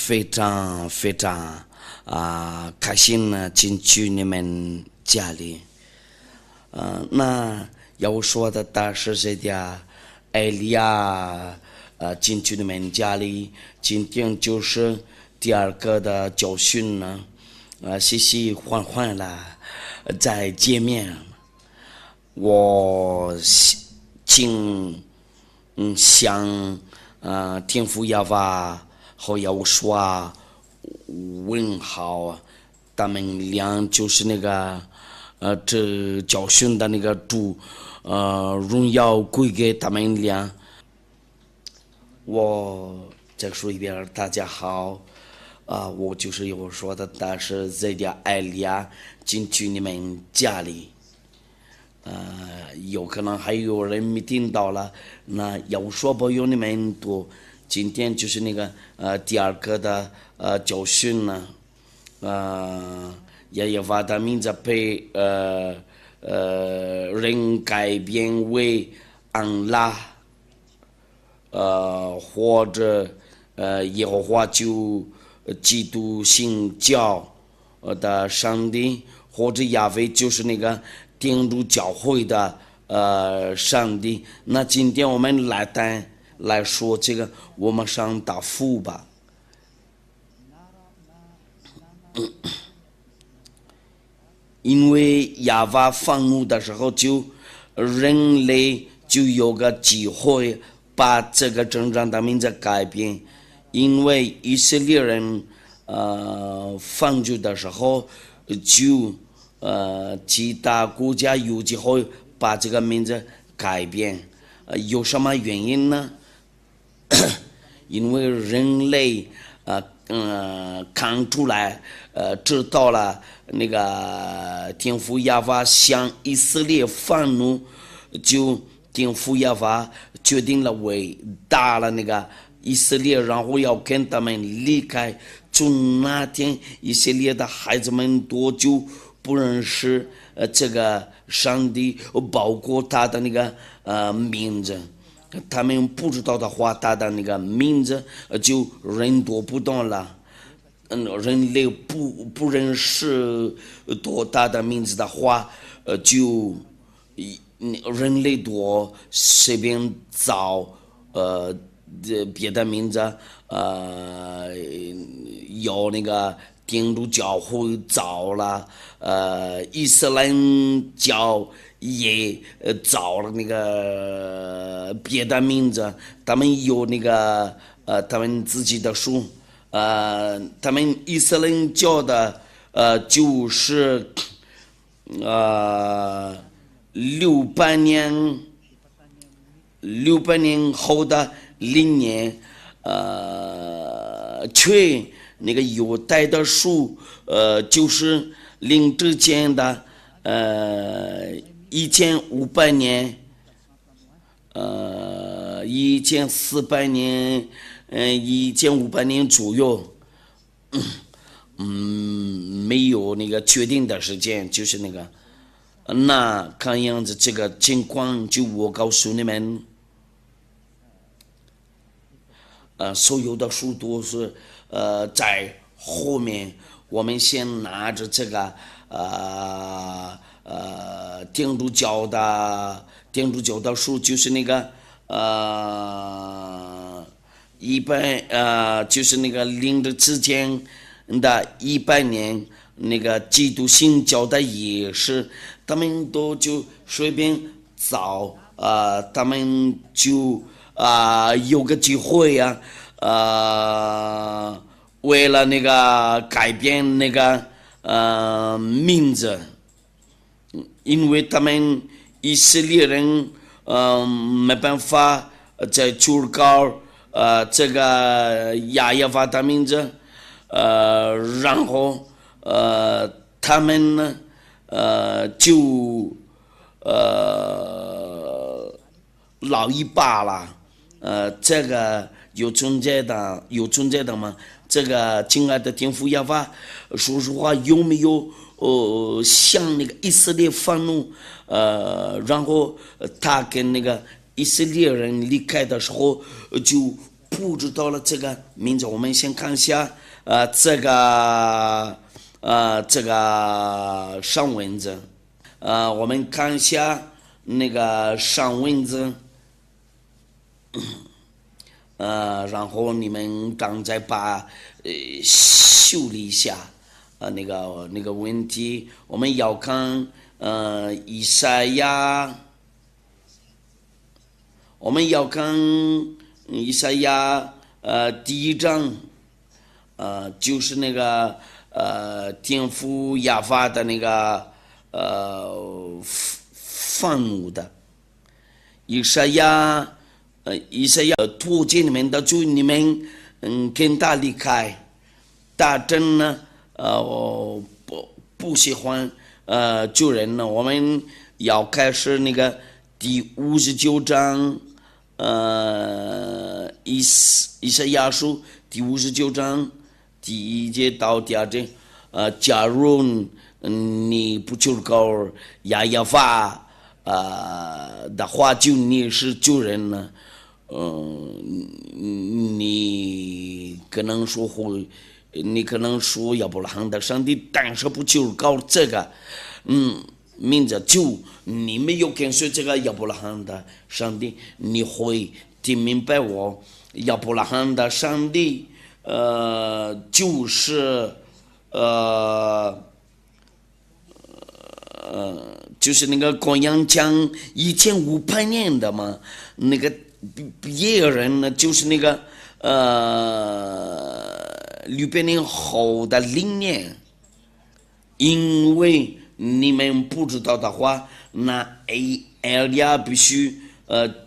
非常开心呢，进去你们家里。那要说的大是这的艾利亚进去你们家里，今天就是第二个的教训呢，喜喜欢欢了再见面。我向天父亚娃和要说问好，他们俩就是那个这教训的那个主，荣耀归给他们俩。我再说一遍，大家好，我就是有说的，但是这点艾利亚进去你们家里。有可能还有人没听到了，那要说不有你们多，今天就是那个第二个的教训呢，也把他名字被人改变为安拉，或者耶和华就基督信教的上帝，或者亚威就是那个天主教会的上帝。那今天我们来说这个，我们上答复吧。因为亚娃愤怒的时候，人类就有个机会把这个政治的名字改变。因为以色列人犯罪的时候，就其他国家有机会把这个名字改变。有什么原因呢？因为人类看出来知道了那个天父亚娃向以色列愤怒，就天父亚娃决定了伟大了那个以色列，然后要跟他们离开。从那天以色列的孩子们多久不认识这个上帝，包括他的那个名字，他们不知道的话，他的那个名字就人多不懂了。人类不认识多大的名字的话，就人类多随便找别的名字，有那个天主教会找了，伊斯兰教也找了那个别的名字，他们有那个他们自己的书。他们伊斯兰教的就是600年后的0年，却那个犹太的书就是临之前的1500年1400年1500年左右，没有那个确定的时间，就是那个，那看样子这个情况，就我告诉你们，所有的书都是在后面，我们先拿着这个天主教的书，就是那个就是那个临的之前的100年，那个基督信教的也是，他们都就随便找，他们就有个机会呀，为了那个改变那个名字，因为他们以色列人没办法在求告这个亚耶娃的名字，然后他们呢就老一把了，这个有存在的吗？这个亲爱的天父亚娃，说实话有没有向那个以色列愤怒？然后他跟那个以色列人离开的时候就不知道了这个名字，我们先看一下这个上文字，我们看一下那个上文字，然后你们刚才把修理一下那个问题，我们要看以赛亚，我们要看以赛亚第一章，就是那个天父亚法的那个愤怒的以赛亚途径里面的主，你们跟他离开，他真呢不喜欢救人呢。我们要开始那个第59章，以赛亚书第59章第1节到第2节，假如你不求告亚法的话，就你是救人呢。你可能说亚伯拉罕的上帝，但是不求告这个，名字就你没有跟随这个亚伯拉罕的上帝，你会听明白我亚伯拉罕的上帝，就是那个公羊讲1500年的嘛，那个别人呢就是那个600年后的灵念，因为你们不知道的话，那埃利亚必须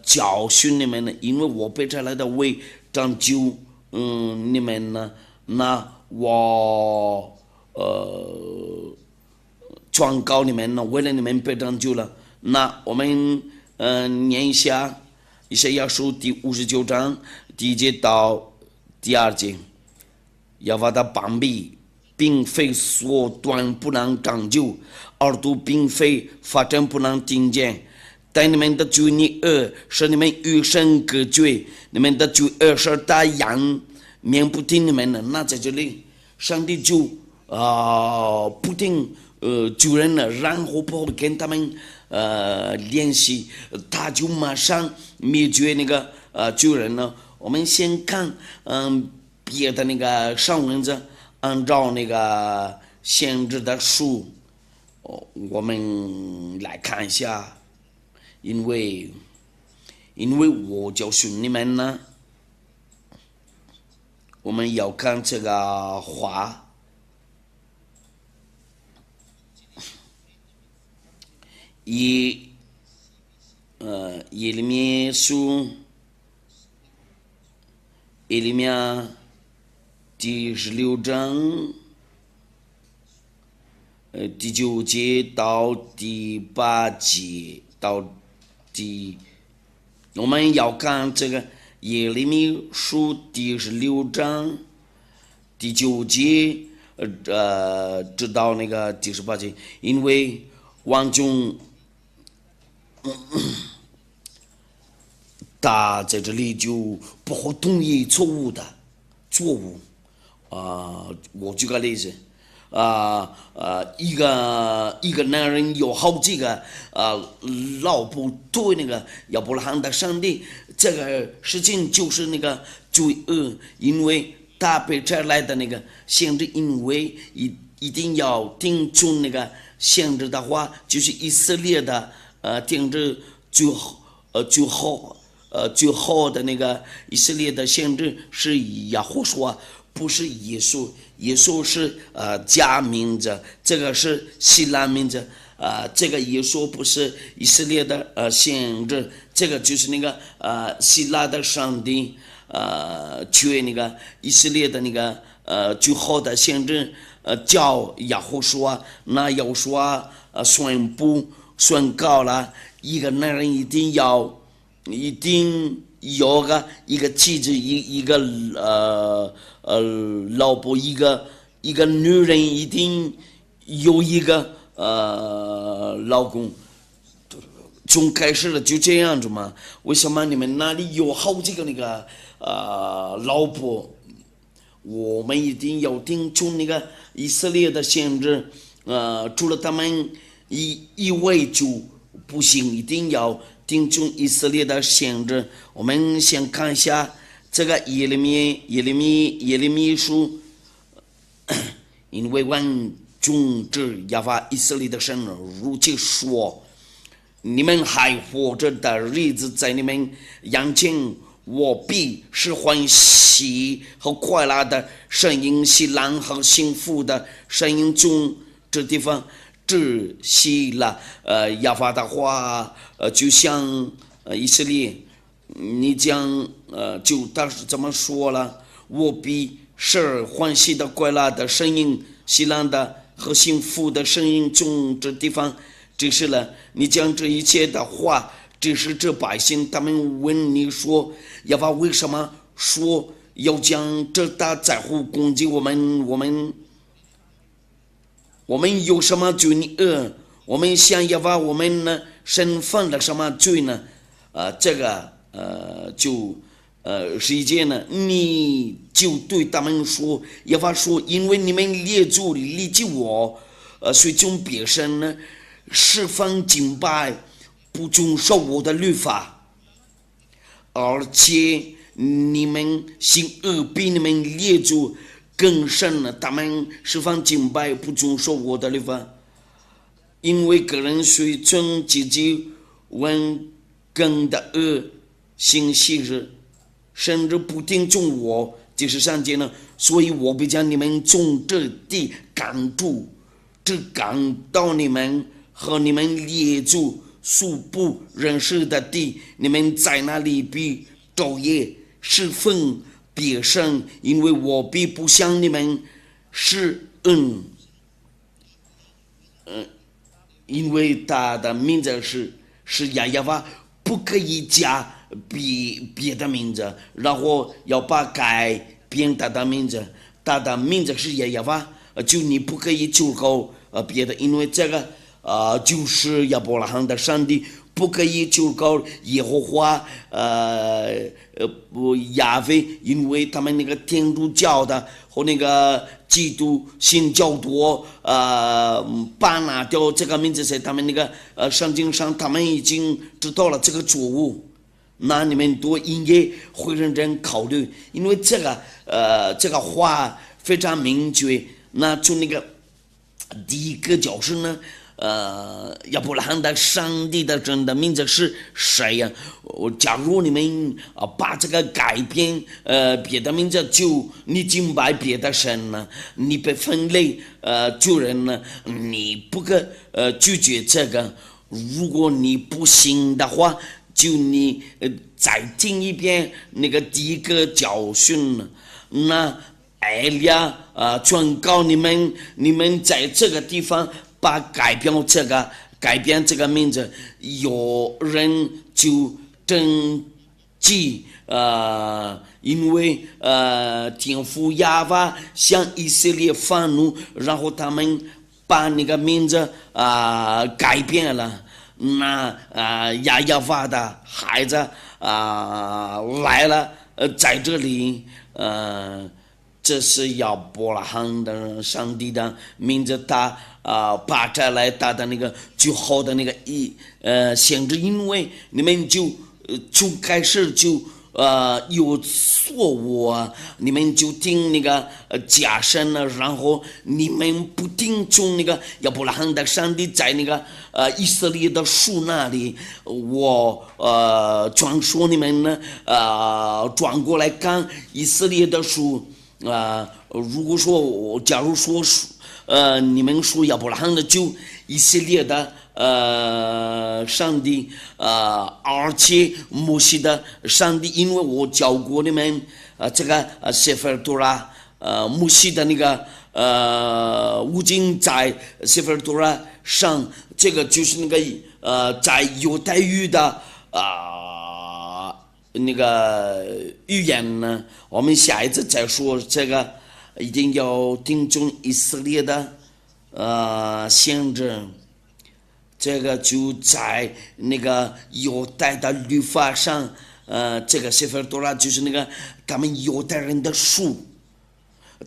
教训你们呢，因为我被差来的为拯救你们呢，那我传告你们呢，为了你们被拯救了。那我们念一下以赛亚书第59章第1节到第2节，亚法的膀臂并非缩短不能长久，耳朵并非发展不能听见，但你们的罪恶使你们与神隔绝，你们的罪恶使大羊免不听你们的。那在这里上帝就不听救人了，然后不会跟他们联系，他就马上灭绝那个救人了。我们先看别的那个上文字，按照那个先知的书，我们来看一下，因为我教训你们呢，我们要看这个话。耶利米书耶利米第16章第9节到第8节到我们要看这个耶利米书第16章第9节直到那个第18节，因为王中他在这里就不会同意错误。我举个例子，一个男人有好几个老婆，对那个亚伯拉罕的上帝，这个事情就是那个罪恶，因为他被差来的那个先知，因为一定要听从那个先知的话，就是以色列的听着最好的那个以色列的先知是亚胡说，不是耶稣。耶稣是假名字，这个是希腊名字，这个耶稣不是以色列的先知，这个就是那个希腊的上帝缺那个以色列的那个最好的先知叫亚胡说，那亚胡说宣告了，一个男人一定有一个妻子，一个老婆，一个女人一定有一个老公。从开始了就这样子嘛？为什么你们那里有好几个那个老婆，我们一定要听从那个以色列的先知，除了他们一位就不行，一定要听从以色列的先知。我们先看一下这个耶利米书，因为万众之耶和华以色列的神如此说：你们还活着的日子，在你们眼前，我必是欢喜和快乐的声音，喜乐和幸福的声音中，这地方窒息了。耶和华的话，就像以色列，你讲就当时怎么说了？我必是欢喜的快乐的声音，喜乐的和幸福的声音中，这地方只是了。你讲这一切的话，只是这百姓他们问你说，耶和华为什么说要将这大灾祸攻击我们？我们有什么罪呢？我们向耶和华我们呢身犯了什么罪呢？这个是一件呢，你就对他们说，耶和华说，因为你们列祖离弃我，随从别神呢，释放敬拜，不遵守我的律法，而且你们行恶比你们列祖更甚了，他们释放敬拜，不遵守我的律法，因为个人随从自己文更的恶行昔日，甚至不听从我，就是上界呢。所以我必将你们从这地赶出，只赶到你们和你们列祖素不认识的地，你们在那里必昼夜侍奉别神，因为我必不向你们施恩。因为他的名字是耶和华，不可以加别的名字，然后要把改变他的名字。他的名字是耶和华，就你不可以求告别的，因为这个就是亚伯拉罕的上帝，不可以求告耶和华亚威，因为他们那个天主教的和那个基督新教徒把拿掉这个名字，在他们那个圣经上，他们已经知道了这个错误。那你们都应该会认真考虑，因为这个话非常明确。那从那个第一个就是呢，亚伯拉罕的上帝的真的名字是谁呀？假如你们把这个改变别的名字，就你敬拜别的神呢，你被分类救人呢，你不可拒绝这个。如果你不信的话，就你再听一遍那个第一个教训呢，那艾利亚劝告你们在这个地方把改变这个名字，有人就登记因为天父亚巴向以色列发怒，然后他们把那个名字改变了。那亚亚法的孩子来了，在这里这是亚伯拉罕的上帝的名字，他把这来他的那个最好的那个限制，因为你们就开始就有错误你们就听那个假神了，然后你们不听从那个亚伯拉罕的上帝，在那个以色列的树那里，我转说你们呢转过来看以色列的树如果说假如说你们说亚伯拉罕的就以色列的上帝而且摩西的上帝，因为我教过你们这个谢弗多拉摩西的那个五经在谢弗多拉上，这个就是那个在犹太语的那个语言呢，我们下一次再说这个，一定要听从以色列的先知。这个就在那个犹太的律法上这个sefer多拉就是那个他们犹太人的书。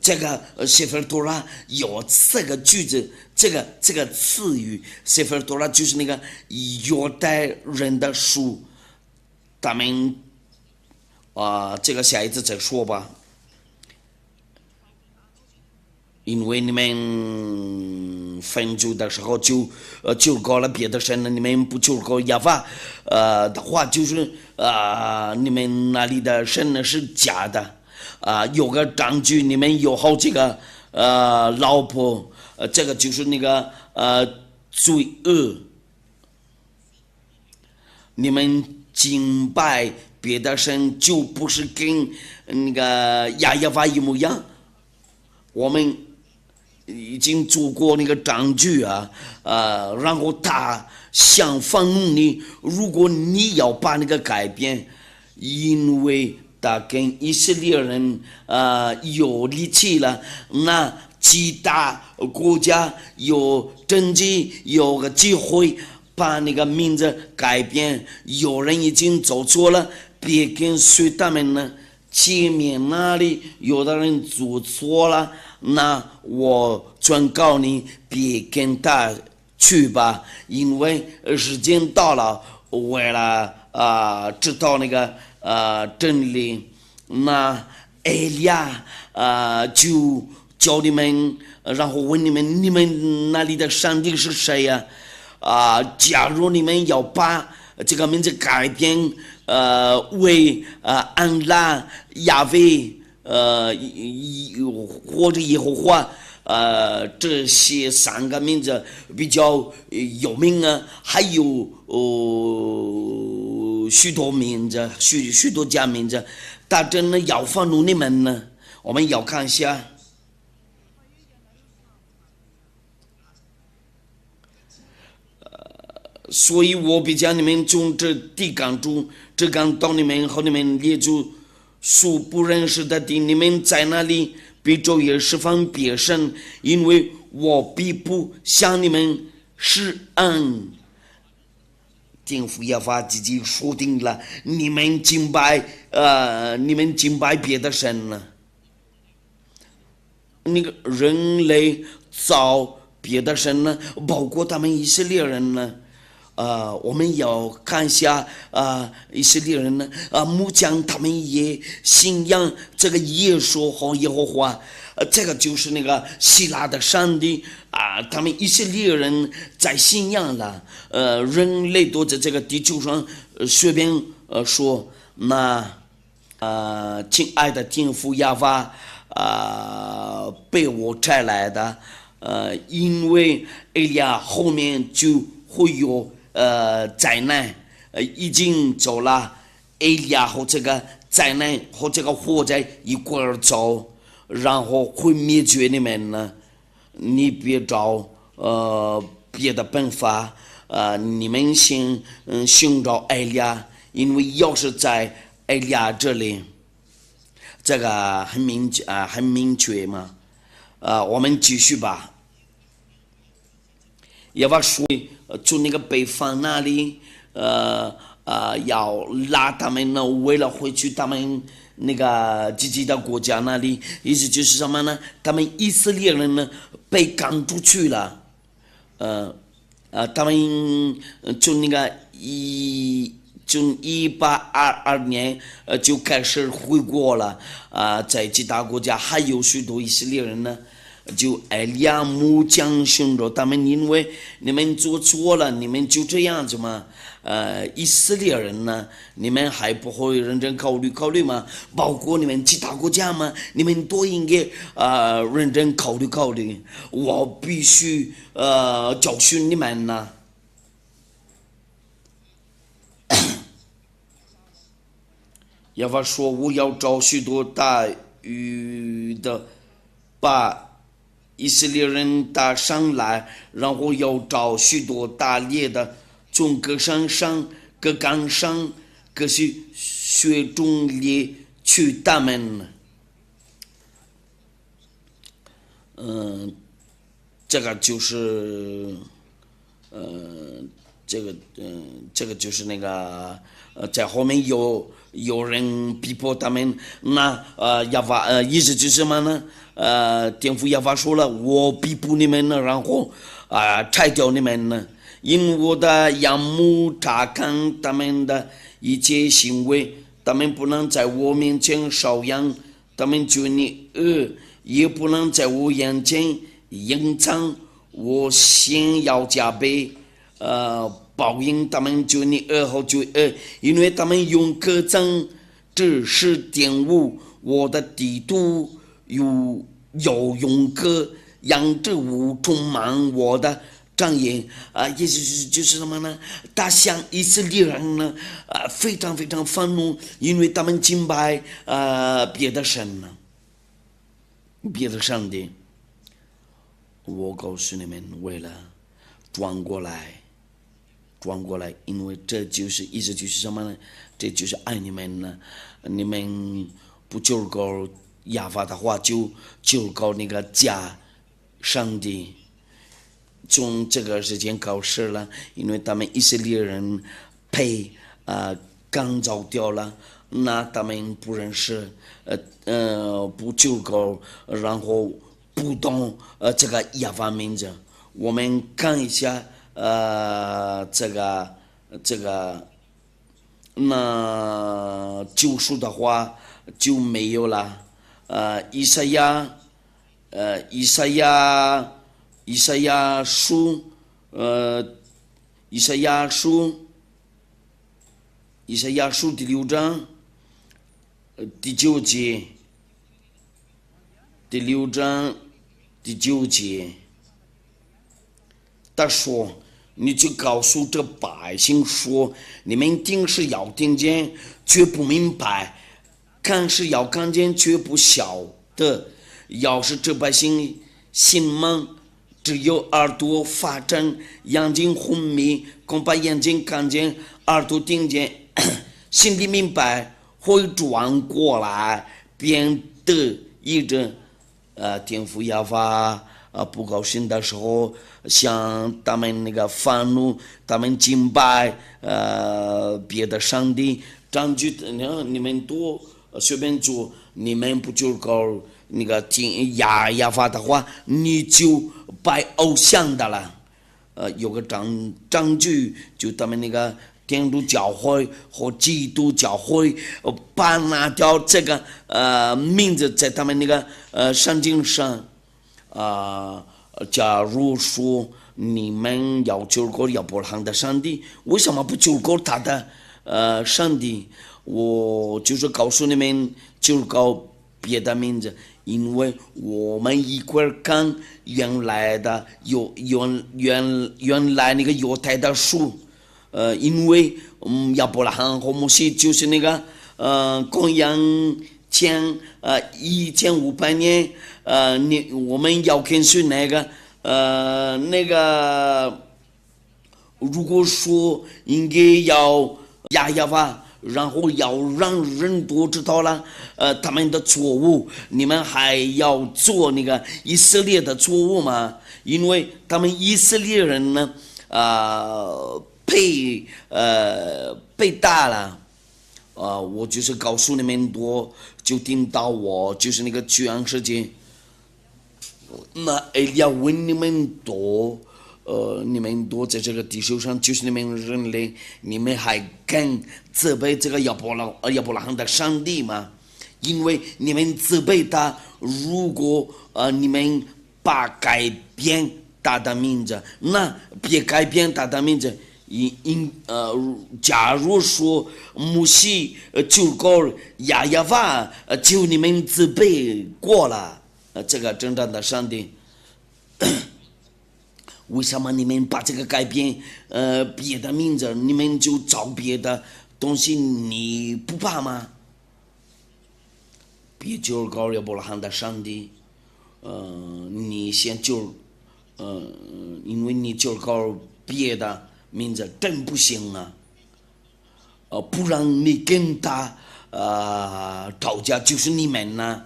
这个sefer多拉有4个句子，这个词语sefer多拉就是那个犹太人的书。他们这个下一次再说吧。因为你们分组的时候就告了别的神了，你们不求告亚法的话，就是你们那里的神呢是假的有个证据，你们有好几个老婆，这个就是那个罪恶，你们敬拜别的神就不是跟那个亚法一模一样。我们已经做过那个证据然后他想放你，如果你要把那个改变，因为他跟以色列人有力气了，那其他国家有政绩有个机会把那个名字改变，有人已经走错了，别跟随他们呢。前面那里有的人做错了，那我转告你别跟他去吧，因为时间到了，为了知道那个真理，那埃利亚就叫你们，然后问你们那里的上帝是谁呀？假如你们要把这个名字改变为安拉亚威或者耶和华这些3个名字比较有名还有许多名字许多家名字，他真的要放入你们呢？我们要看一下。所以我比较你们从这地港中，这港到你们和你们列祖所不认识的地，你们在那里比昼夜十分别神，因为我必不向你们施恩。天父耶和华自己说定了，你们敬拜别的神了。那个人类造别的神呢，包括他们以色列人呢。我们要看一下以色列人呢木匠他们也信仰这个耶稣和耶和华，这个就是那个希腊的上帝他们以色列人在信仰了，人类都在这个地球上随便说，那亲爱的天父耶和华被我摘来的，因为埃利亚后面就会有灾难已经走了，埃利亚和这个灾难和这个火灾一块儿走，然后会灭绝你们呢。你别找别的办法你们先寻找埃利亚，因为要是在埃利亚这里，这个很明确嘛。我们继续吧。耶和华说从那个北方那里要拉他们呢，为了回去他们那个自己的国家那里，意思就是什么呢？他们以色列人呢被赶出去了，他们就那个1822年就开始回国了在其他国家还有许多以色列人呢。就埃利亚木匠寻找他们，因为你们做错了，你们就这样子嘛。以色列人呢，你们还不会认真考虑吗？包括你们其他国家嘛，你们都应该认真考虑。我必须教训你们呢。耶和华说：“我要找许多大鱼的，把以色列人打上来，然后要找许多打猎的，从各山上、各岗上、各穴中猎取他们。”这个就是这个就是那个在后面有人逼迫他们，那意思就是什么呢？天父亚法说了，我逼迫你们呢，然后拆掉你们呢，因我的仰慕查看他们的一切行为，他们不能在我面前烧羊，他们觉你恶，也不能在我眼前隐藏，我先要加倍报应他们就你恶后就恶，因为他们用各种知识玷污我的地图，有用歌让这物充满我的张眼意思就是什么呢？他向以色列人呢非常非常愤怒，因为他们敬拜别的神呢，别的上帝。我告诉你们，为了转过来，因为这就是意思就是什么呢？这就是爱你们呢。你们不求告亚法的话，就求告那个假上帝。从这个时间开始了，因为他们以色列人被赶走掉了，那他们不认识不求告，然后不懂这个亚法名字。我们看一下这个那救赎的话就没有了。以赛亚书第6章第9节，第6章第9节，他说：“你就告诉这百姓说，你们听是要听见，却不明白；看是要看见，却不晓得。要是这百姓心盲，只有耳朵发展，眼睛昏迷，恐怕眼睛看见，耳朵听见，心里明白，会转过来，变得一着天父亚法不高兴的时候，像他们那个愤怒，他们敬拜别的上帝，证据你们多随便做，你们不就搞那个听亚法的话，你就拜偶像的了。有个证据，就他们那个天主教会和基督教会把拿掉这个名字在他们那个圣经上。假如说你们要求告亚伯拉罕的上帝，为什么不求告他的上帝？我就是告诉你们，求告别的名字，因为我们一块看原来那个犹太的书，因为亚伯拉罕和摩西就是那个公元前1500年，我们要跟随那个，如果说应该要亚法，然后要让人都知道了他们的错误，你们还要做那个以色列的错误吗？因为他们以色列人呢被打了。我就是告诉你们多，就听到我就是那个全世界，那要问你们多，你们多在这个地球上，就是你们人类，你们还敢责备这个亚伯拉罕的上帝吗？因为你们责备他，如果你们把改变他的名字，那别改变他的名字。假如说摩西求告亚法，就你们责备过了这个真正的上帝，为什么你们把这个改变别的名字，你们就找别的东西，你不怕吗？别求告亚伯拉罕的上帝，你先求，因为你求告别的名字真不行啊！不然你跟他吵架就是你们呢，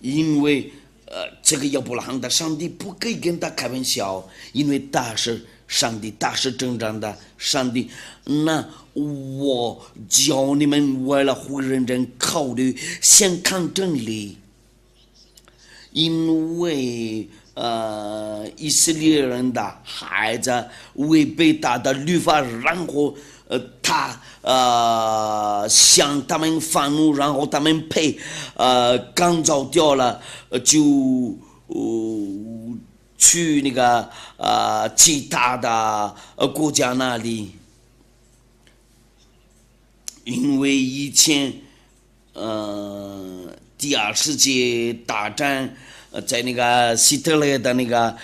因为这个亚伯拉罕的上帝不可以跟他开玩笑，因为他是上帝大是正常的，上帝，那我教你们为了会认真考虑，先看真理，因为以色列人的孩子违背他的律法，然后他向他们愤怒，然后他们被赶走掉了，就去那个其他的国家那里，因为以前第二次世界大战在那个希特勒的那个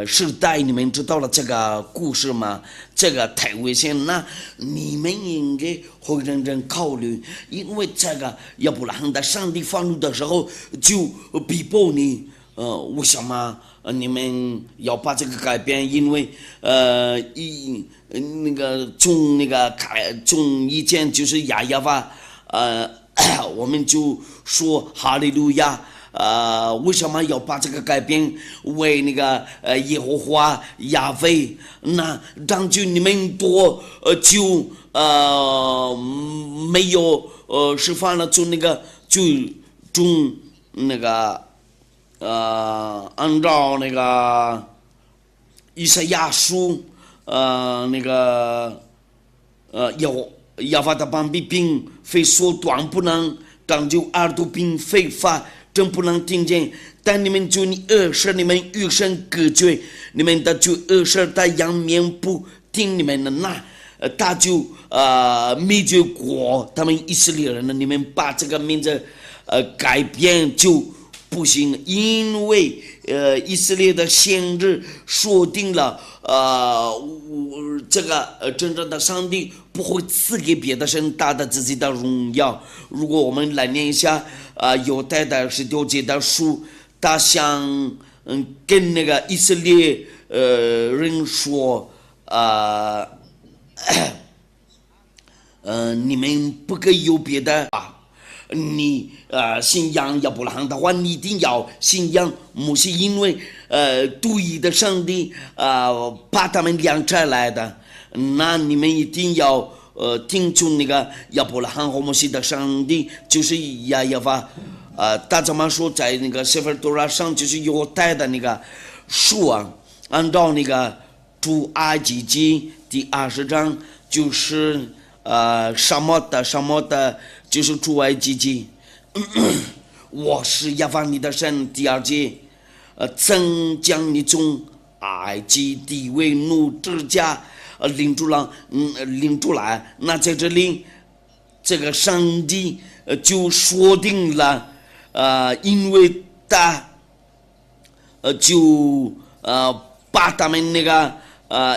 时代，你们知道了这个故事吗？这个太危险，那你们应该会认真考虑，因为这个要不然的上帝愤怒的时候就逼迫你。为什么你们要把这个改变？因为那个从以前就是亚亚法，我们就说哈利路亚。为什么要把这个改变为那个耶和华亚威？那让就你们多就没有释放了，就那个就从那个按照那个以赛亚书那个亚法的邦比并非说断不能，但就耳朵并非发。真不能听见，但你们就你恶事，你们与神隔绝，你们的就恶事，他仰面不听你们的那，他就灭绝国，他们以色列人呢，你们把这个名字改变就不行，因为以色列的先知说定了，这个真正的上帝不会赐给别的神大的自己的荣耀。如果我们来念一下犹太的19节的书，他想跟那个以色列人说，你们不可以有别的你信仰亚伯拉罕的话，你一定要信仰摩西，因为独一的上帝把他们养出来的，那你们一定要听从那个亚伯拉罕和摩西的上帝，就是亚耶法。大家们说在那个sefer Torah上，就是犹太的那个书啊，按照那个出埃及记第20章，就是什么的，就是出埃及记。我是亚法你的神，第2节，曾将你从埃及地为奴之家领出来。那在这里，这个上帝就说定了，因为他就把他们那个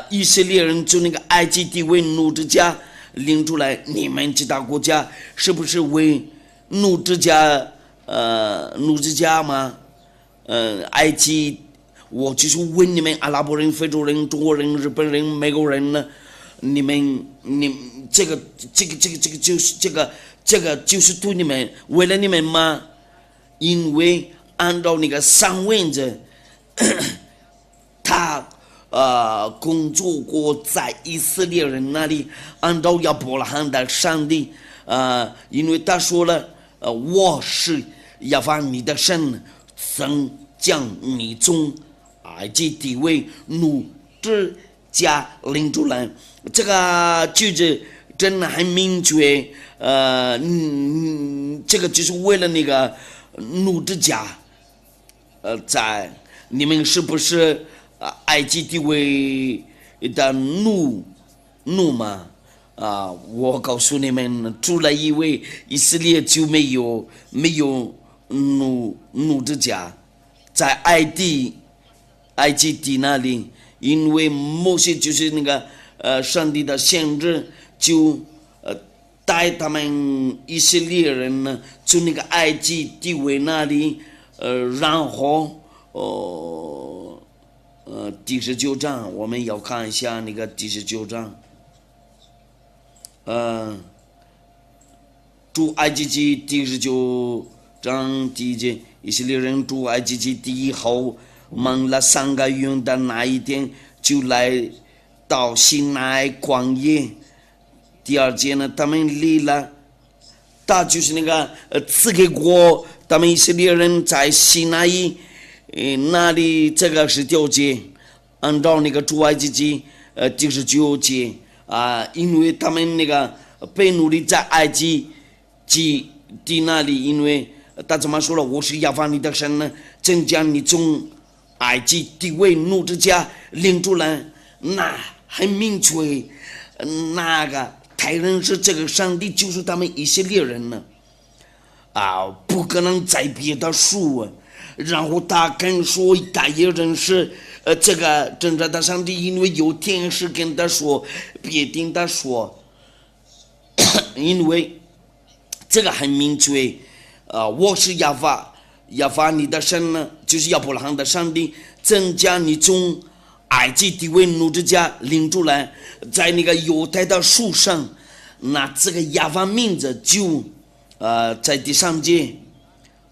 以色列人从那个埃及地为奴之家领出来。你们其他国家是不是为奴之家吗？埃及，我就是问你们阿拉伯人、非洲人、中国人、日本人、美国人呢？你这个就是对你们，为了你们吗？因为按照那个上文子，他工作过在以色列人那里，按照亚伯拉罕的上帝，因为他说了，我是亚法你的神，曾将你从埃及地为奴之家领出来。这个句子真的很明确，这个就是为了那个奴之家，在你们是不是埃及地位的奴嘛？我告诉你们，除了一位以色列就没有奴之家，在埃及地那里，因为摩西就是那个上帝的先知，就带他们以色列人呢，从那个埃及地位那里，然后第19章我们要看一下那个第19章，出埃及记第19章第1节，以色列人出埃及记第1后，蒙了3个月的那一天，就来到西奈旷野。第二节呢，他们离了，他就是那个赐给国，他们以色列人在西奈那里，这个是第二节，按照那个出埃及记第19节因为他们那个被奴隶在埃及地那里，因为他怎么说了？我是亚法你的神呢，正将你从埃及地为奴之家领出来，那很明确，那个太认识这个上帝就是他们以色列人呢，不可能再别的说。然后他跟说，他也认识这个真正的上帝，因为有天使跟他说，别听他说，因为这个很明确，我是亚法你的神呢，就是亚伯拉罕的上帝，正将你从埃及地为奴之家领出来，在那个犹太的树上，那这个亚法名字就在第3节。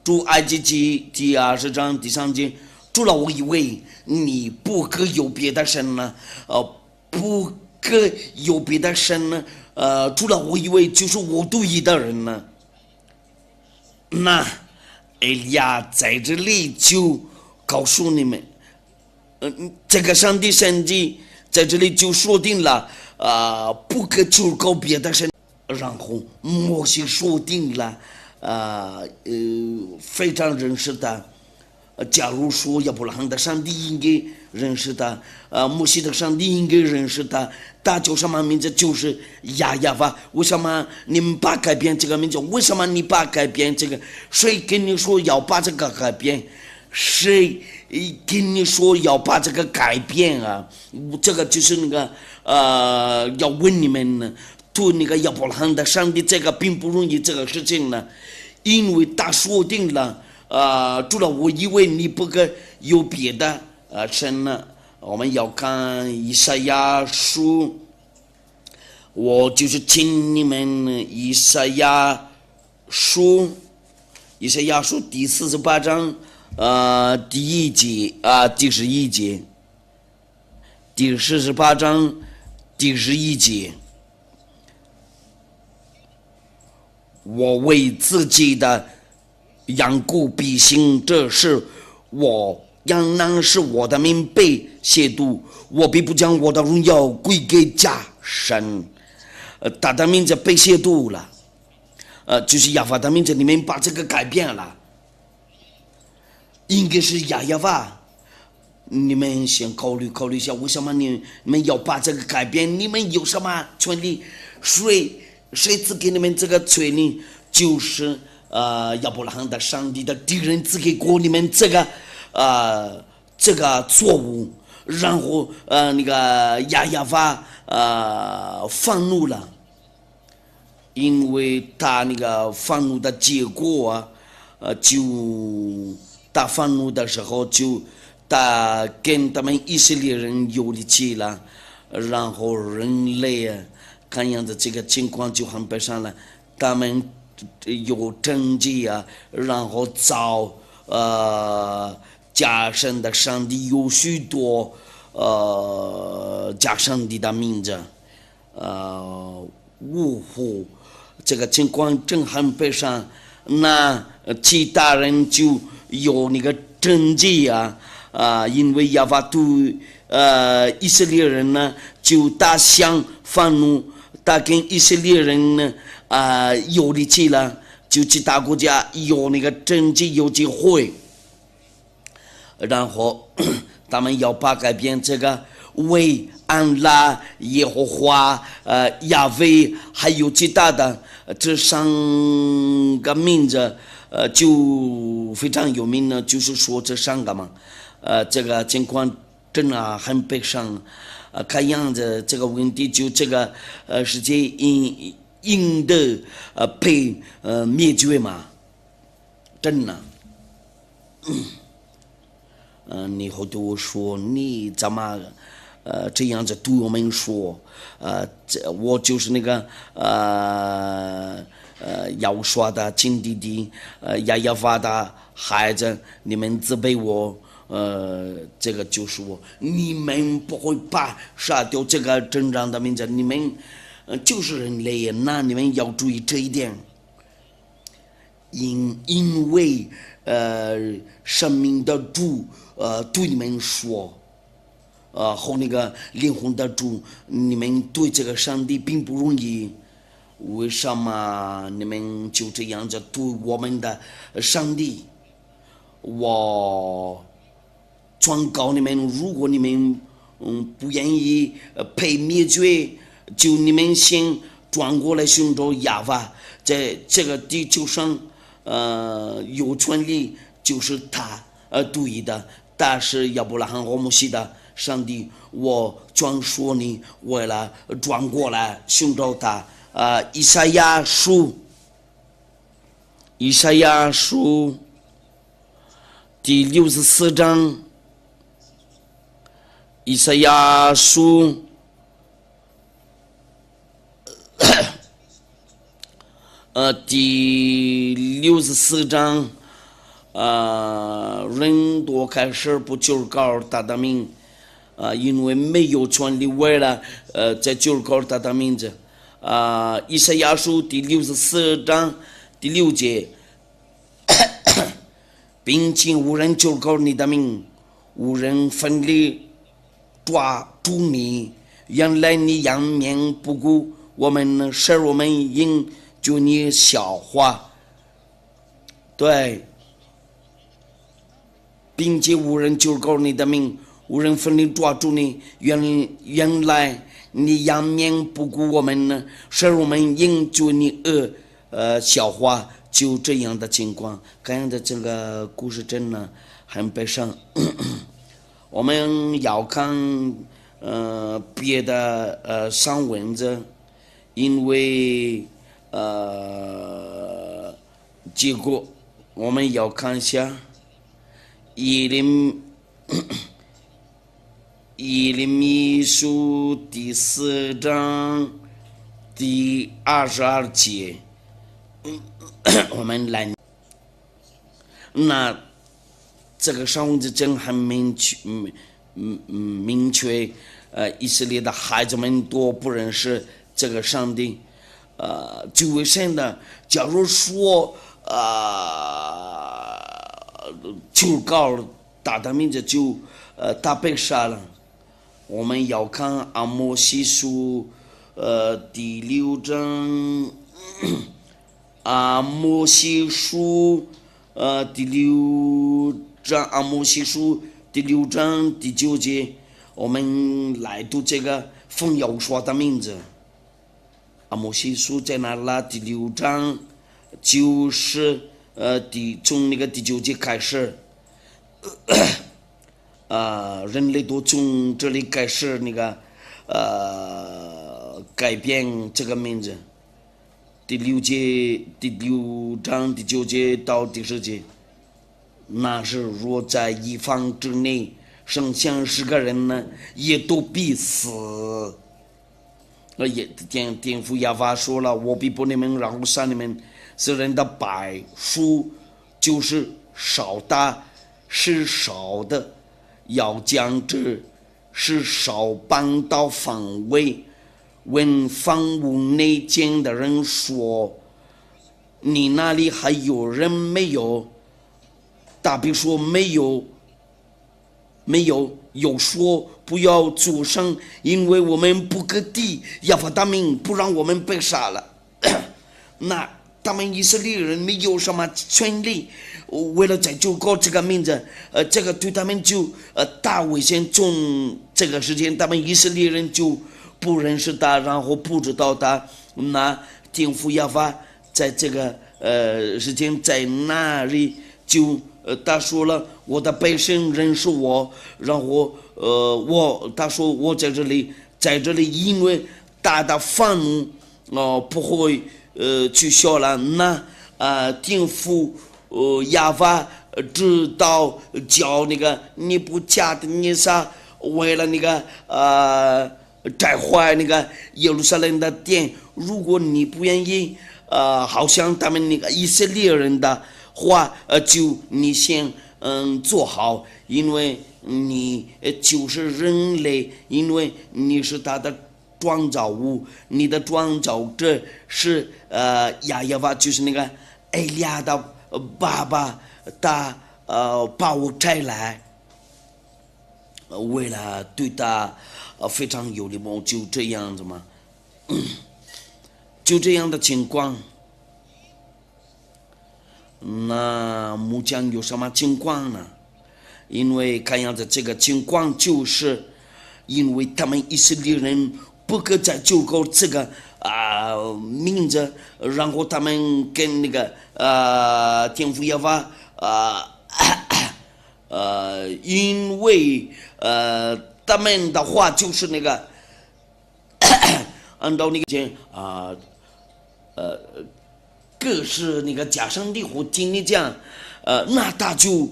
出埃及记第20章第3节，主了，我以为你不可有别的神呢，不可有别的神呢，主了，我以为就是我独一的人呢。那哎呀，在这里就告诉你们，这个上帝神迹在这里就说定了，不可求告别的神，然后摩西说定了。非常认识的。假如说亚伯拉罕的上帝应该认识的，摩西的上帝应该认识的，他叫什么名字？就是亚法。为什么你们把改变这个名字？为什么你把改变这个？谁跟你说要把这个改变？谁跟你说要把这个改变啊？这个就是那个要问你们呢。对那个亚伯拉罕的上帝，这个并不容易这个事情呢，因为他说定了，主了，我以为你不可有别的神呢。我们要看以赛亚书，我就是请你们以赛亚书第48章第1节第11节，第48章第11节。我为自己的养故必行这事，我仍然是我的名被亵渎，我必不将我的荣耀归给假神。他的名字被亵渎了，就是亚法的名字里面把这个改变了，应该是亚法。你们先考虑一下，为什么你们要把这个改变？你们有什么权利？谁赐给你们这个权利？就是亚伯拉罕的上帝的敌人赐给过你们这个错误，然后那个亚法愤怒了，因为他那个愤怒的结果就他愤怒的时候就他跟他们以色列人有力气了，然后人类看样子这个情况就很悲伤了，他们有政绩然后找假神的上帝，有许多假上帝的名字，呜呼，这个情况真很悲伤。那其他人就有那个政绩因为亚法对以色列人呢就大相愤怒，他跟以色列人呢有力气了，就其他国家有那个政绩有机会，然后他们要把改变这个为安拉耶和华亚威还有其他的这3个名字就非常有名呢，就是说这3个嘛，这个情况真的很悲伤。看样子这个问题就这个世界应的被灭绝嘛，真的。你会对我说你怎么这样子对我们说？我就是那个要说的亲弟弟亚法的孩子，你们责备我，这个就说你们不会把杀掉这个真正的名字，你们就是人类，那你们要注意这一点。因为生命的主对你们说，和那个灵魂的主，你们对这个上帝并不容易。为什么你们就这样子对我们的上帝？我劝告你们，如果你们不愿意被灭绝，就你们先转过来寻找亚法，在这个地球上有权利就是他对的，但是亚伯拉罕和摩西的上帝，我专说你为了转过来寻找他。以赛亚书第64章，以赛亚书第64章，人多开始不求告他的名，因为没有权利为了在求告他的名字。以赛亚书第64章第6节，并且无人求告你的名，无人奋力抓住你，原来你仰面不顾我们，使我们因就你笑话。对，并且无人求告你的名，无人奋力抓住你，原来你仰面不顾我们呢，使我们因就你笑话。就这样的情况，看的这个故事真的很悲伤。我们要看别的上文字，因为结果我们要看一下耶利米书第4章第22节。我们来，那这个上文字真很明确，以色列的孩子们都不认识这个上帝，就为神的。假如说求告他的名字就他被杀了，我们要看阿摩西书第6章。阿摩西书第6章，阿摩西书第6章第9节，我们来读这个奉耶和华的名字。阿摩西书在哪了？第6章就是从那个第9节开始，人类都从这里开始那个改变这个名字。第6章第9节到第10节，那是若在一方之内剩下10个人呢，也都必死。也天父亚法说了，我必不你们，然后杀你们。是人的百数就是少的，是少的，要将这是少搬到范围。问房屋内间的人说：“你那里还有人没有？”大比说：“没有。”有说：“不要作声，因为我们不割地，要发大命，不让我们被杀了。”那他们以色列人没有什么权利，为了在求告这个名字，这个对他们就大危险。从这个时间，他们以色列人就不认识他，然后不知道他。那天父亚法在这个时间在那里就他说了，我的百姓认识我，然后他说我在这里，因为他的愤怒不会取消了。那天父亚法知道叫那个尼布甲的尼撒为了那个拆坏那个耶路撒冷的殿，如果你不愿意好像他们那个以色列人的话，就你先做好，因为你就是人类，因为你是他的创造物，你的创造者是亚耶娃，就是那个艾利亚的爸爸，他把我摘来，为了对他非常有礼貌，就这样子嘛，就这样的情况。那木匠有什么情况呢？因为看样子这个情况就是因为他们以色列人不可再救够这个名字，然后他们跟那个天父耶和华因为他们的话就是那个按照那个各是那个假上帝或听你讲，那他就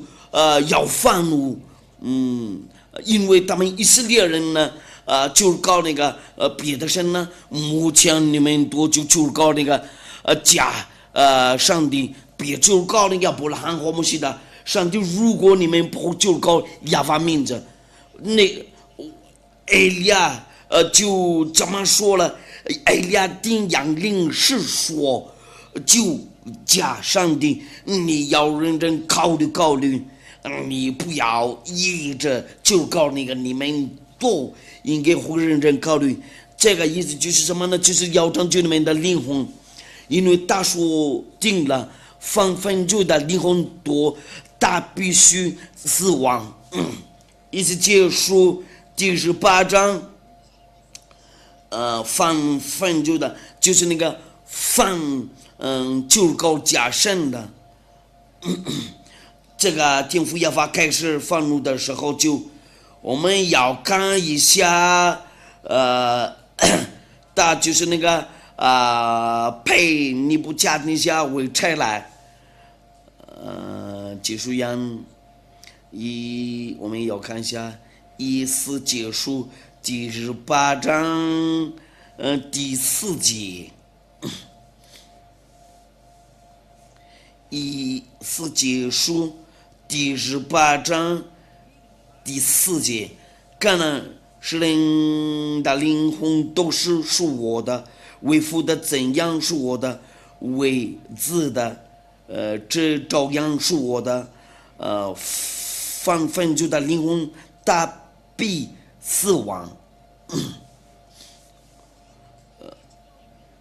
要愤怒，因为他们以色列人呢，就搞那个别的神呢，目前你们多就搞那个假上帝，别就搞那个亚伯拉罕和摩西的上帝。如果你们不就搞亚法名字，那艾利亚就这么说了，艾利亚定阳令是说。就假上帝，你要认真考虑，你不要一直就搞那个，你们都应该会认真考虑。这个意思就是什么呢？就是要拯救你们的灵魂，因为他说定了，犯罪的灵魂多，他必须死亡。意思结束第18章，犯罪的，就是那个就搞假神的，这个天父耶和华开始愤怒的时候，我们要看一下，他就是那个配尼布甲尼撒为差来，结束样我们要看一下4结束第18章第4节。4结束第18章第4节，感恩是人的灵魂都是我的，为父的怎样是我的，为子的这照样是我的，犯罪的灵魂他必死亡，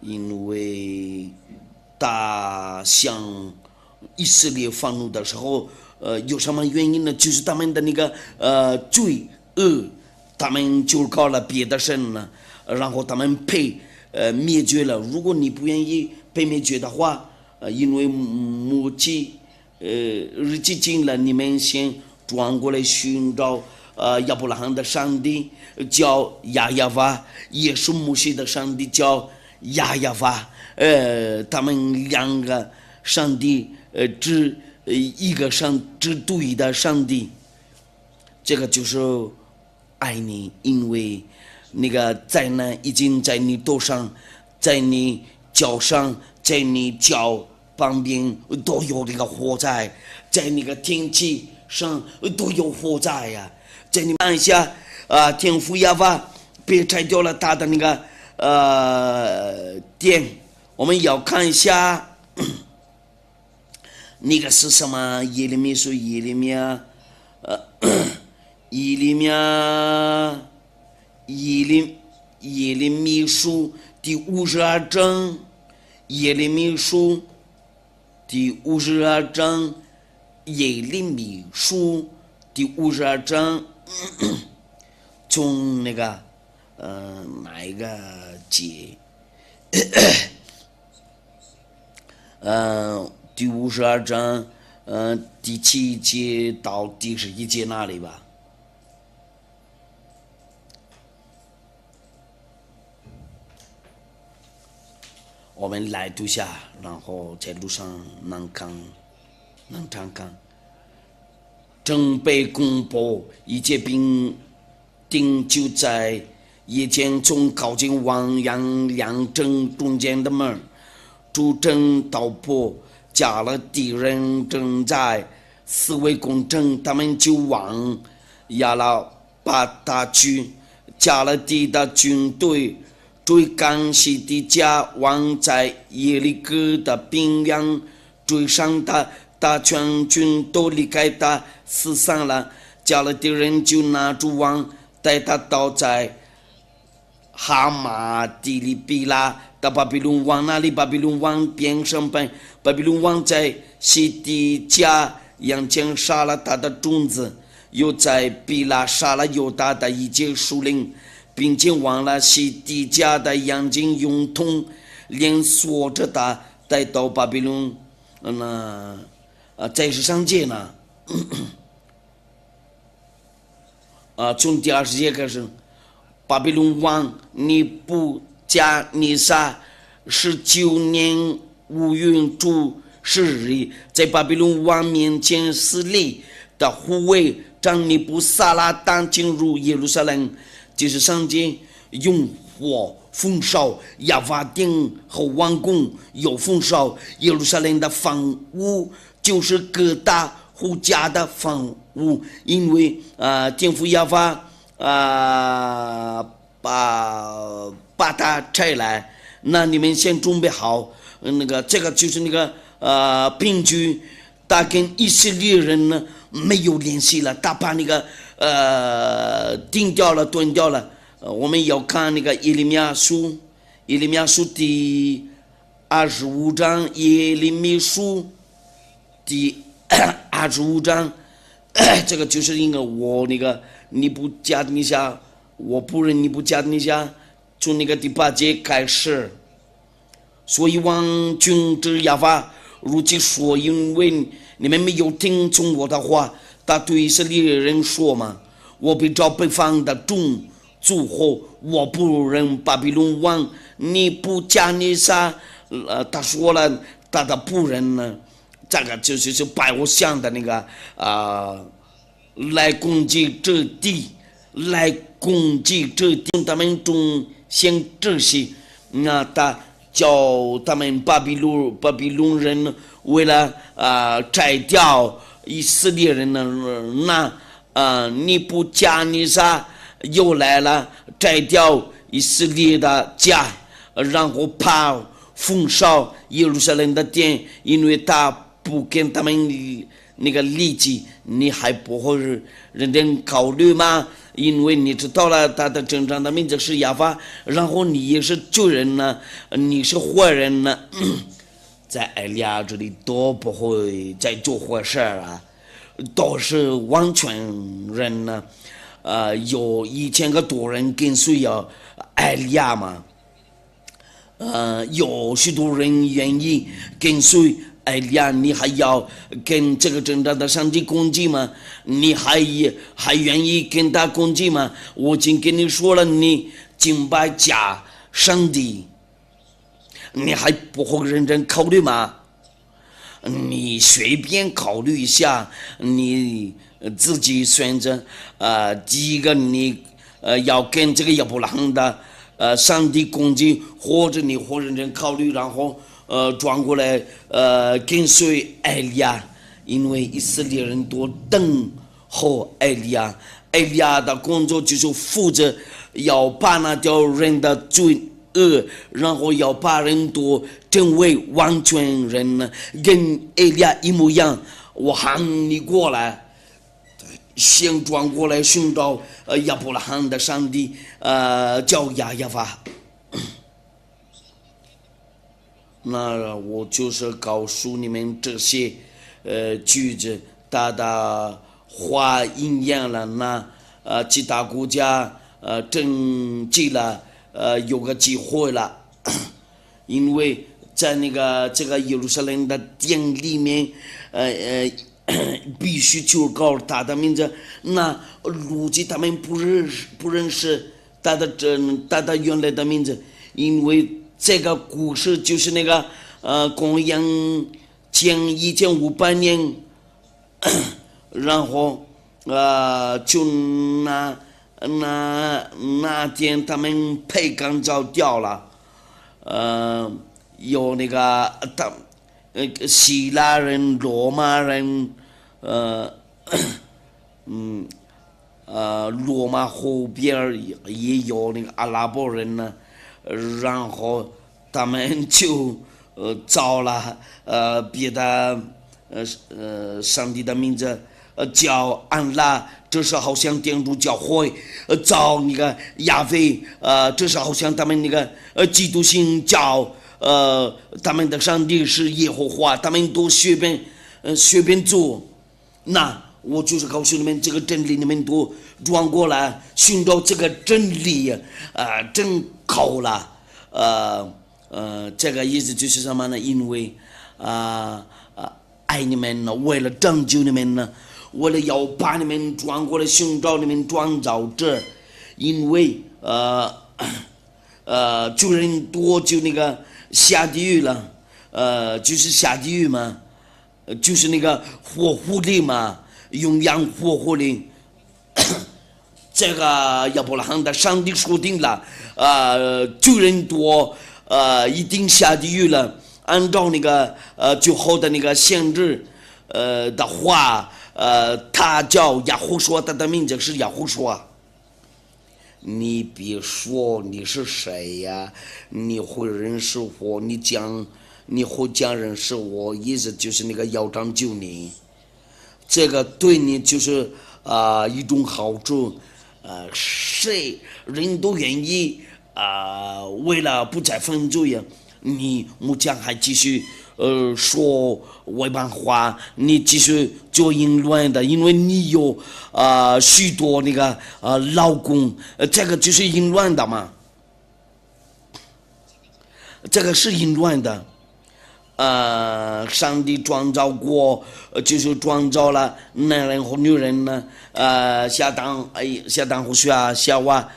因为他向以色列愤怒的时候，有什么原因呢？就是他们的那个罪恶，他们就搞了别的神了，然后他们被灭绝了。如果你不愿意被灭绝的话，因为末期日期近了，你们先转过来寻找亚伯拉罕的上帝叫亚耶娃，也是摩西的上帝叫亚耶娃，他们两个上帝只一个只对的上帝，这个就是爱你，因为那个灾难已经在你头上，在你脚上，在你脚旁边都有那个火灾，在那个天气上都有火灾呀，在你看一下天父耶和华别拆掉了他的那个殿，我们要看一下。那个是什么？耶利米书，耶利米书第52章，耶利米书第52章，耶利米书第52章，从那个哪一个节？第52章，第7节到第11节那里吧。我们来读下，然后在路上能常看。正被公布，一切兵丁就在夜间中靠近王阳两正中间的门，主正道破，加了敌人正在思维工程，他们就往亚拉巴大去，加勒底的军队追赶西底家王在耶利哥的边疆追上他，大全军都离开他，死伤了。加勒底人就拿住王，带他倒在哈马底利比拉的巴比伦王那里。巴比伦王变身本，巴比伦王在西底家眼前杀了他的种子，又在比拉杀了犹大的一切属灵，并且忘了西底家的眼睛，用铜链锁着他，带到巴比伦。在世上界呢，从第20节开始，巴比伦王尼布加尼撒19年5月主10日，在巴比伦王面前死立的护卫长尼布撒拉旦进入耶路撒冷，就是上界用火焚烧亚法殿和王宫，又焚烧耶路撒冷的房屋，就是各大户家的房屋，因为天父亚法把它拆来，那你们先准备好，这个就是病句，他跟以色列人呢没有联系了，他把定掉了，断掉了。我们要看耶利米亚书，耶利米亚书第25章，耶利米书第25章，这个就是我尼布甲尼撒，我仆人尼布甲尼撒，从第8节开始。所以王君之亚法如今说，因为你们没有听从我的话，他对以色列人说嘛，我必照北方的众诸侯，我仆人巴比伦王尼布甲尼撒，他说了他的仆人呢，这个就是拜偶像的来攻击这地，来攻击这地，他们中先这些，他叫他们巴比伦人为了摘掉以色列人呢，尼布甲尼撒又来了，摘掉以色列的家，然后怕焚烧耶路撒冷的殿，因为他不跟他们立即，你还不会认真考虑吗？因为你知道了他的真正的名字是亚法，然后你也是罪人呢，你是坏人呢，在埃利亚这里都不会再做坏事啊，都是完全人呢。有1000个多人跟随埃利亚嘛，有许多人愿意跟随埃利亚，你还要跟这个真正的上帝攻击吗？你还愿意跟他攻击吗？我已经跟你说了，你敬拜假上帝，你还不会认真考虑吗？你随便考虑一下，你自己选择第一个你要跟这个亚伯拉罕的上帝攻击，或者你会认真考虑，然后转过来跟随埃利亚，因为以色列人都等候埃利亚，埃利亚的工作就是负责要把那条人的罪恶，然后要把人都成为完全人呢，跟埃利亚一模一样。我喊你过来，先转过来寻找亚伯拉罕的上帝，叫亚法。那我就是告诉你们这些句子，他的话应验了，那其他国家登记了，有个机会了，因为在这个耶路撒冷的殿里面，必须求告他的名字。那如今他们不认识他的原来的名字，因为这个故事就是公元前1500年，然后就那天他们被赶走掉了，有希腊人、罗马人呃，罗马河边也有那个阿拉伯人呢，然后他们就造了别的上帝的名字叫安拉，这是好像天主教会造那个亚非，这是好像他们那个基督信教他们的上帝是耶和华，他们都随便做。那我就是告诉你们，这个真理你们都转过来寻找这个真理，真好了。这个意思就是什么呢？因为爱你们呢，为了拯救你们呢，为了要把你们转过来寻找你们转到这，因为就人多就那个下地狱了，就是下地狱嘛，就是那个火狐狸嘛，永远火狐狸。这个亚伯拉罕的上帝说定了，救人多，一定下地狱了。按照那个最后的那个限制的话，他叫亚胡说，他的名字是亚胡说。你别说你是谁呀？你会认识我？你会讲认识我，意思就是那个要拯救你，这个对你就是一种好处。谁人都愿意为了不再犯罪呀，你目前还继续说外邦话，你继续做淫乱的，因为你有许多那个老公，这个就是淫乱的嘛，这个是淫乱的。上帝创造过，就是创造了男人和女人呢。夏当和夏娃，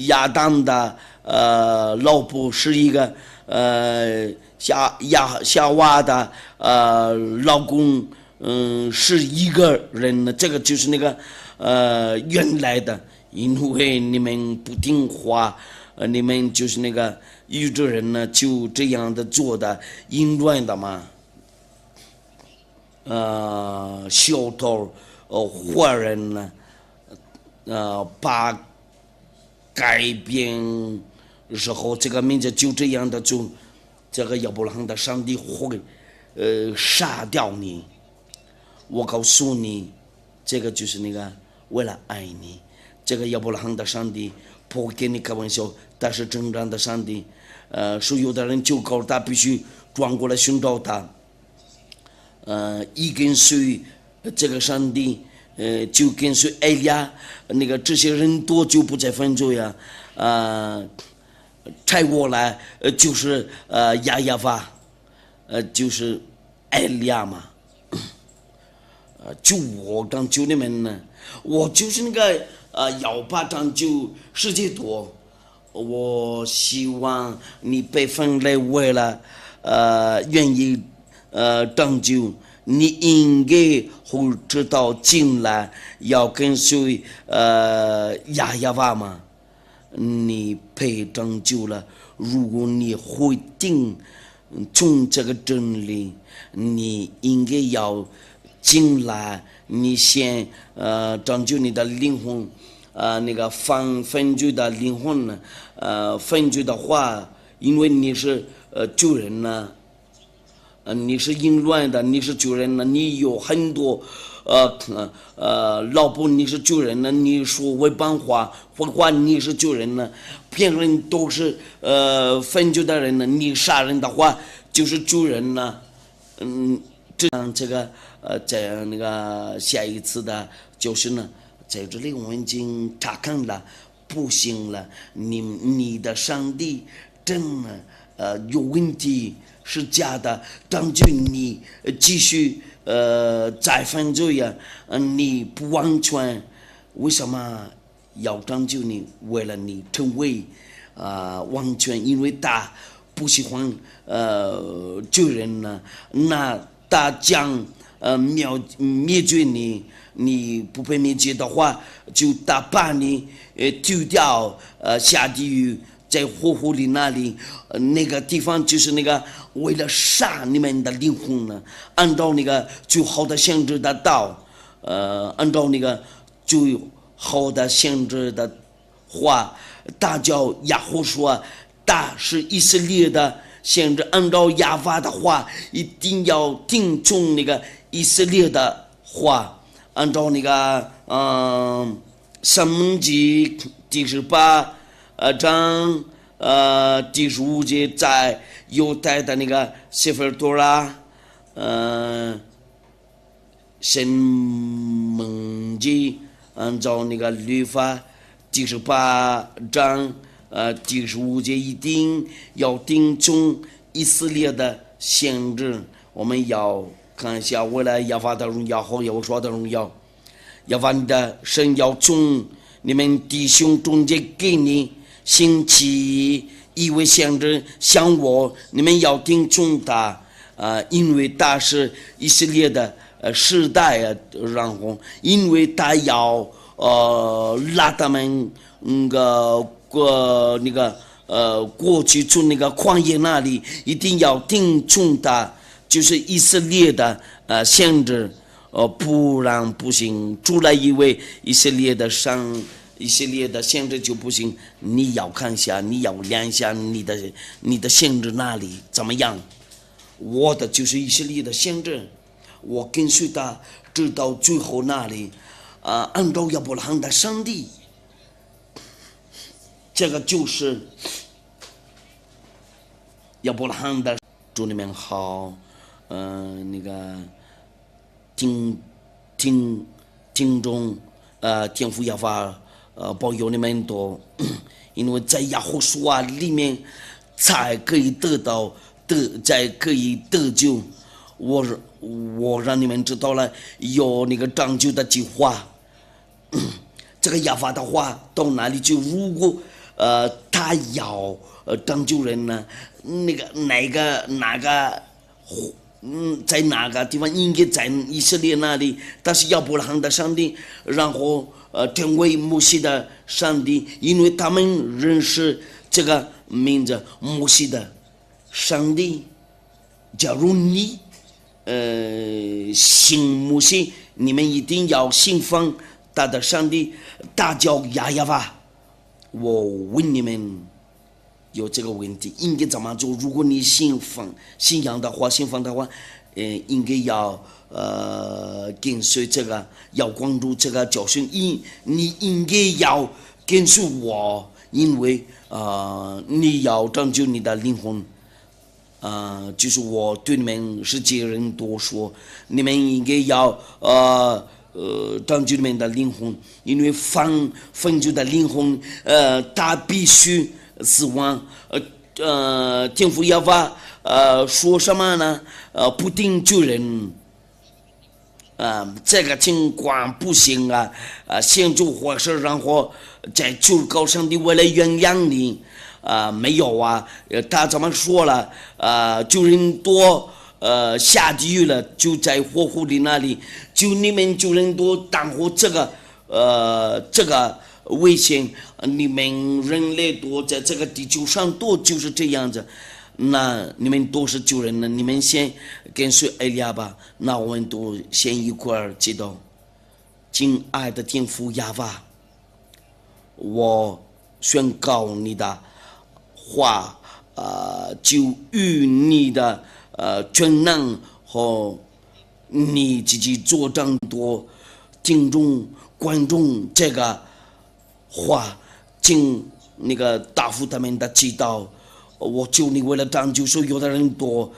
亚当的老婆是一个夏娃的老公，是一个人呢。这个就是那个原来的，因为你们不听话，你们就是那个宇宙人呢，就这样的做的淫乱的嘛。小偷坏人呢，把改变时候这个名字就这样的做，这个亚伯拉罕的上帝会杀掉你。我告诉你，这个就是那个为了爱你，这个亚伯拉罕的上帝不会跟你开玩笑，但是真正的上帝，所有的人就告诉他必须转过来寻找他。一跟随这个上帝，就跟随埃利亚，那个这些人多就不再犯罪呀。拆过来就是亚法，就是埃利亚嘛。就我拯救你们呢，我就是那个要把拯救世界多。我希望你被分类为了愿意拯救，你应该会知道进来要跟随亚法嘛，你被拯救了。如果你会定从这个真理，你应该要进来，你先拯救你的灵魂，那个犯罪的灵魂呢，犯罪的话，因为你是救人呢，你是淫乱的，你是救人呢，你有很多老婆，你是救人呢，你说外邦话或话你是救人呢，别人都是犯罪的人呢，你杀人的话就是救人呢。这样这个在那个下一次的就是呢，在这里我们已经查看了，不行了，你的上帝真的有问题，是假的，拯救你继续再犯罪呀，你不完全，为什么要拯救你？为了你成为完全，因为他不喜欢救人呢，那他将灭绝你，你不被灭绝的话，就他把你丢掉下地狱，在火湖里那里，那个地方就是那个为了杀你们的灵魂呢，按照那个最好的先知的道，按照那个最好的先知的话，大叫亚胡说，大是以色列的先知，按照亚法的话，一定要听从那个以色列的话，按照那个申命记第18章第15节，在犹太的那个sefer Torah，申命记按照那个律法第18章第15节，一定要听从以色列的先知。我们要看一下，为了亚法的荣耀和耶和华的荣耀，亚法你的神要从你们弟兄中间给你兴起一位先知，像我，你们要听从他，因为他是以色列的时代然后因为他要拉他们过去从那个旷野那里，一定要听从他，就是以色列的先知，不然不行。出来一位以色列的先知就不行。你要看一下，你要量一下你的先知那里怎么样。我的就是以色列的先知，我跟随他直到最后那里，按照亚伯拉罕的上帝，这个就是亚伯拉罕的。祝你们好，那个听众，天父亚法保佑你们多，因为在亚胡书啊里面才可以才可以得救。我让你们知道了有那个拯救的计划。这个亚法的话到哪里去？如果他要拯救人呢？在哪个地方？应该在以色列那里。但是亚伯拉罕的上帝，然后成为摩西的上帝，因为他们认识这个名字摩西的上帝。假如你信摩西，你们一定要信奉他的上帝，他叫亚法。我问你们有这个问题应该怎么做？如果你信仰的话，应该要跟随这个，要关注这个教训。你应该要跟随我，因为你要拯救你的灵魂。就是我对你们世界人多说，你们应该要拯救你们的灵魂，因为分救的灵魂，他必须死亡。天父亚法说什么呢？不定救人。这个情况不行啊！先做坏事，然后再求告上帝为了原谅你。没有啊，他怎么说了？救人多，下地狱了，就在火湖里那里。就你们救人多，然后这个危险，你们人类多，在这个地球上多就是这样子。那你们都是救人了，你们先跟随艾利亚吧。那我们都先一块儿祈祷。亲爱的天父亚法，我宣告你的话，就与你的全能和你自己做这多听众观众这个话，请那个答复他们的祈祷。我求你为了拯救所有的人多，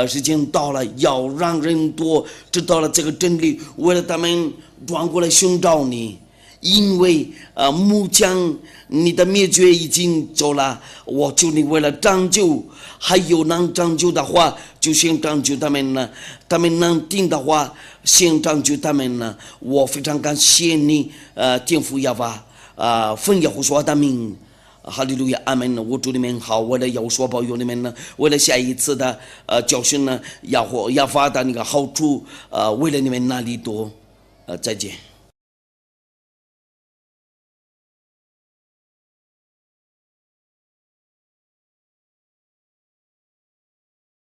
时间到了，要让人多知道了这个真理，为了他们转过来寻找你。因为目前你的灭绝已经走了，我求你为了拯救，还有能拯救的话，就先拯救他们呢。他们能听的话，先拯救他们呢。我非常感谢你，天父亚法，奉耶和华的名。哈利路亚，阿门。我祝你们好，为了耶和华保佑你们呢，为了下一次的教训呢，亚法的那个好处，为了你们那里多，再见。